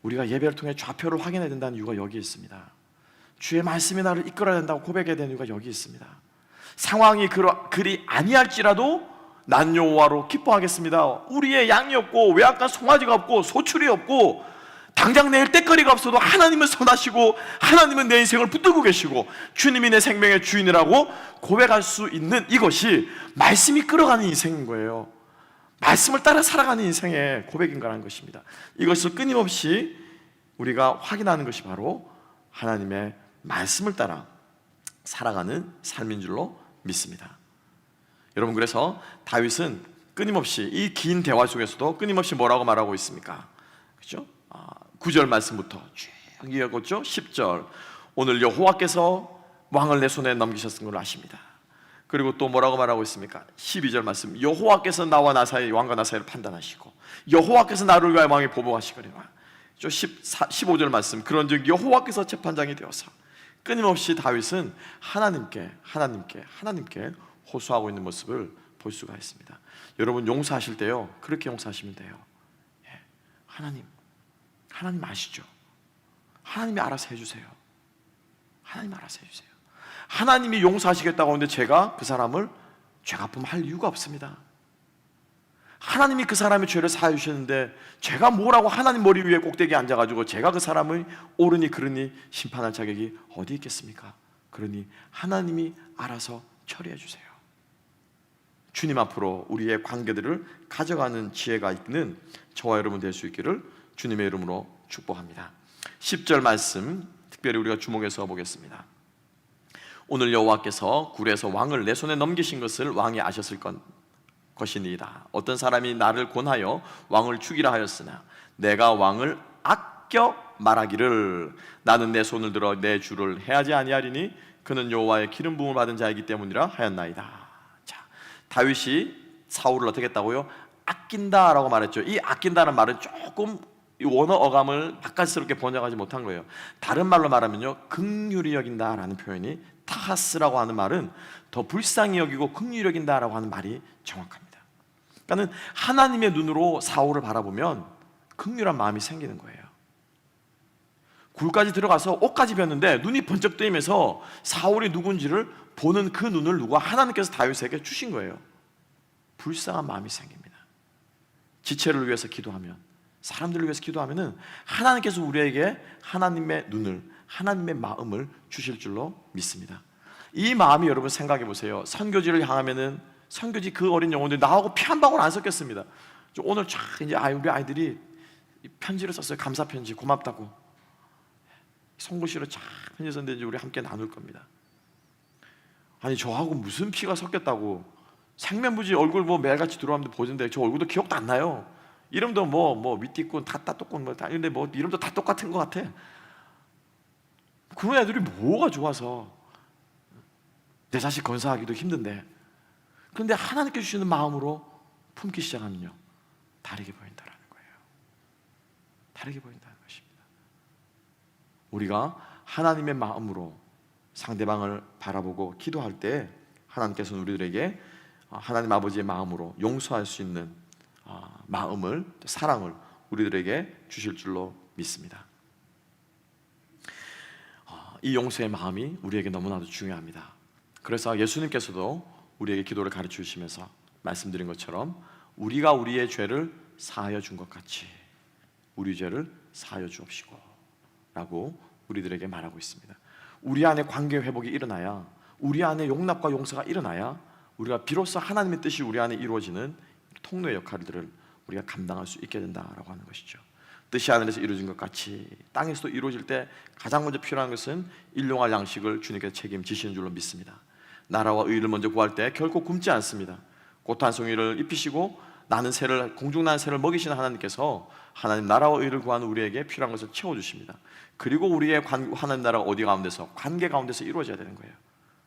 A: 우리가 예배를 통해 좌표를 확인해야 된다는 이유가 여기 있습니다. 주의 말씀이 나를 이끌어야 된다고 고백해야 되는 이유가 여기 있습니다. 상황이 그리 아니할지라도 난 여호와로 기뻐하겠습니다. 우리의 양이 없고 외양간 송아지가 없고 소출이 없고 당장 내일 때거리가 없어도 하나님은 선하시고 하나님은 내 인생을 붙들고 계시고 주님이 내 생명의 주인이라고 고백할 수 있는, 이것이 말씀이 끌어가는 인생인 거예요. 말씀을 따라 살아가는 인생의 고백인가라는 것입니다. 이것을 끊임없이 우리가 확인하는 것이 바로 하나님의 말씀을 따라 살아가는 삶인 줄로 믿습니다. 여러분, 그래서 다윗은 끊임없이 이 긴 대화 속에서도 끊임없이 뭐라고 말하고 있습니까? 그죠? 9절 말씀부터 쭉 이어갔죠. 10절, 오늘 여호와께서 왕을 내 손에 넘기셨은 걸 아십니다. 그리고 또 뭐라고 말하고 있습니까? 12절 말씀, 여호와께서 나와 나 사이, 왕과 나 사이를 판단하시고 여호와께서 나를 위하여 왕이 보복하시거니와. 15절 말씀, 그런즉 여호와께서 재판장이 되어서. 끊임없이 다윗은 하나님께 호소하고 있는 모습을 볼 수가 있습니다. 여러분, 용서하실 때요, 그렇게 용서하시면 돼요. 하나님 아시죠? 하나님이 알아서 해주세요. 하나님이 용서하시겠다고 하는데 제가 그 사람을 죄 갚음할 이유가 없습니다. 하나님이 그 사람의 죄를 사해 주셨는데 제가 뭐라고 하나님 머리 위에 꼭대기에 앉아가지고 제가 그 사람을 옳으니 그르니 심판할 자격이 어디 있겠습니까? 그러니 하나님이 알아서 처리해 주세요. 주님 앞으로 우리의 관계들을 가져가는 지혜가 있는 저와 여러분 될 수 있기를 주님의 이름으로 축복합니다. 10절 말씀 특별히 우리가 주목해서 보겠습니다. 오늘 여호와께서 굴에서 왕을 내 손에 넘기신 것을 왕이 아셨을 것이니이다. 어떤 사람이 나를 권하여 왕을 죽이라 하였으나 내가 왕을 아껴 말하기를 나는 내 손을 들어 내 주를 해하지 아니하리니 그는 여호와의 기름 부음을 받은 자이기 때문이라 하였나이다. 자, 다윗이 사울을 어떻게 했다고요? 아낀다라고 말했죠. 이 아낀다는 말은 조금 원어 어감을 바깥스럽게 번역하지 못한 거예요. 다른 말로 말하면요, 긍휼히 여긴다라는 표현이, 타하스라고 하는 말은 더 불쌍히 여기고 긍휼히 여긴다라고 하는 말이 정확합니다. 그러니까 하나님의 눈으로 사울을 바라보면 긍휼한 마음이 생기는 거예요. 굴까지 들어가서 옷까지 벗는데 눈이 번쩍 뜨이면서 사울이 누군지를 보는 그 눈을 누가 하나님께서 다윗에게 주신 거예요. 불쌍한 마음이 생깁니다. 지체를 위해서 기도하면, 사람들을 위해서 기도하면은 하나님께서 우리에게 하나님의 눈을, 하나님의 마음을 주실 줄로 믿습니다. 이 마음이 여러분 생각해 보세요. 선교지를 향하면은 선교지 그 어린 영혼들이 나하고 피 한 방울 안 섞였습니다. 오늘 쫙 이제 우리 아이들이 편지를 썼어요. 감사 편지, 고맙다고. 송구시로 쫙 편지 썼는데 이제 우리 함께 나눌 겁니다. 아니, 저하고 무슨 피가 섞였다고. 생면부지 얼굴 뭐 매일같이 들어왔는데 보는데 저 얼굴도 기억도 안 나요. 이름도 뭐 위띠꾼, 타따뚜꾼 뭐 다, 근데 뭐 이름도 다 똑같은 것 같아. 그런 애들이 뭐가 좋아서 내 자식 건사하기도 힘든데, 그런데 하나님께 주시는 마음으로 품기 시작하면요, 다르게 보인다라는 거예요. 다르게 보인다는 것입니다. 우리가 하나님의 마음으로 상대방을 바라보고 기도할 때 하나님께서는 우리들에게 하나님 아버지의 마음으로 용서할 수 있는 마음을, 사랑을 우리들에게 주실 줄로 믿습니다. 이 용서의 마음이 우리에게 너무나도 중요합니다. 그래서 예수님께서도 우리에게 기도를 가르쳐 주시면서 말씀드린 것처럼 우리가 우리의 죄를 사하여 준 것 같이 우리 죄를 사하여 주옵시고 라고 우리들에게 말하고 있습니다. 우리 안에 관계 회복이 일어나야, 우리 안에 용납과 용서가 일어나야 우리가 비로소 하나님의 뜻이 우리 안에 이루어지는 통로의 역할들을 우리가 감당할 수 있게 된다라고 하는 것이죠. 뜻이 하늘에서 이루어진 것 같이 땅에서도 이루어질 때 가장 먼저 필요한 것은 일용할 양식을 주님께서 책임지시는 줄로 믿습니다. 나라와 의를 먼저 구할 때 결코 굶지 않습니다. 꽃 한 송이를 입히시고 나는 새를, 공중나는 새를 먹이시는 하나님께서 하나님 나라와 의를 구하는 우리에게 필요한 것을 채워주십니다. 그리고 우리의 하나님 나라가 어디 가운데서, 관계 가운데서 이루어져야 되는 거예요.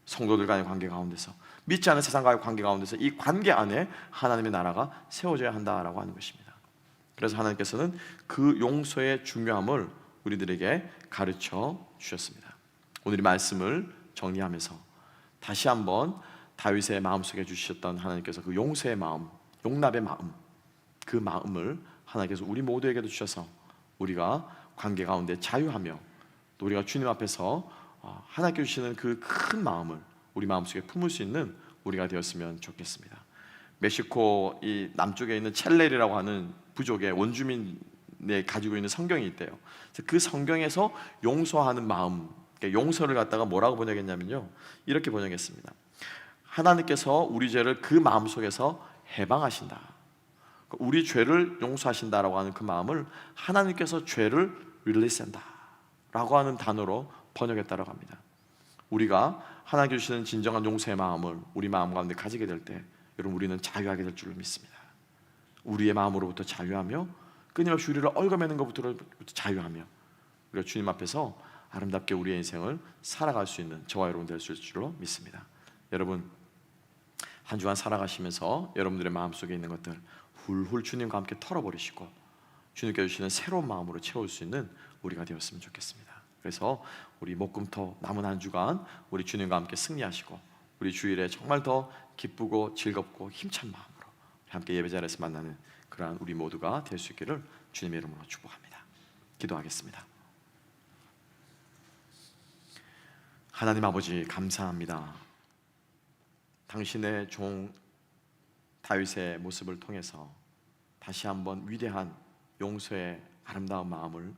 A: 성도들 간의 관계 가운데서, 믿지 않는 세상과의 관계 가운데서 이 관계 안에 하나님의 나라가 세워져야 한다라고 하는 것입니다. 그래서 하나님께서는 그 용서의 중요함을 우리들에게 가르쳐 주셨습니다. 오늘 이 말씀을 정리하면서 다시 한번 다윗의 마음속에 주셨던 하나님께서 그 용서의 마음, 용납의 마음, 그 마음을 하나님께서 우리 모두에게도 주셔서 우리가 관계 가운데 자유하며 또 우리가 주님 앞에서 하나님께 주시는 그 큰 마음을 우리 마음속에 품을 수 있는 우리가 되었으면 좋겠습니다. 멕시코 이 남쪽에 있는 첼레리라고 하는 부족의 원주민이 가지고 있는 성경이 있대요. 그 성경에서 용서하는 마음, 용서를 갖다가 뭐라고 번역했냐면요, 이렇게 번역했습니다. 하나님께서 우리 죄를 그 마음 속에서 해방하신다. 우리 죄를 용서하신다라고 하는 그 마음을 하나님께서 죄를 릴리스한다 라고 하는 단어로 번역했다라고 합니다. 우리가 하나님께 주시는 진정한 용서의 마음을 우리 마음 가운데 가지게 될 때 여러분 우리는 자유하게 될 줄로 믿습니다. 우리의 마음으로부터 자유하며 끊임없이 우리를 얽어매는 것부터 자유하며 우리가 주님 앞에서 아름답게 우리의 인생을 살아갈 수 있는 저와 여러분 될 수 있을 줄로 믿습니다. 여러분 한 주간 살아가시면서 여러분들의 마음속에 있는 것들 훌훌 주님과 함께 털어버리시고 주님께 주시는 새로운 마음으로 채울 수 있는 우리가 되었으면 좋겠습니다. 그래서 우리 목금토 남은 한 주간 우리 주님과 함께 승리하시고 우리 주일에 정말 더 기쁘고 즐겁고 힘찬 마음으로 함께 예배 자리에서 만나는 그러한 우리 모두가 될 수 있기를 주님의 이름으로 축복합니다. 기도하겠습니다. 하나님 아버지 감사합니다. 당신의 종 다윗의 모습을 통해서 다시 한번 위대한 용서의 아름다운 마음을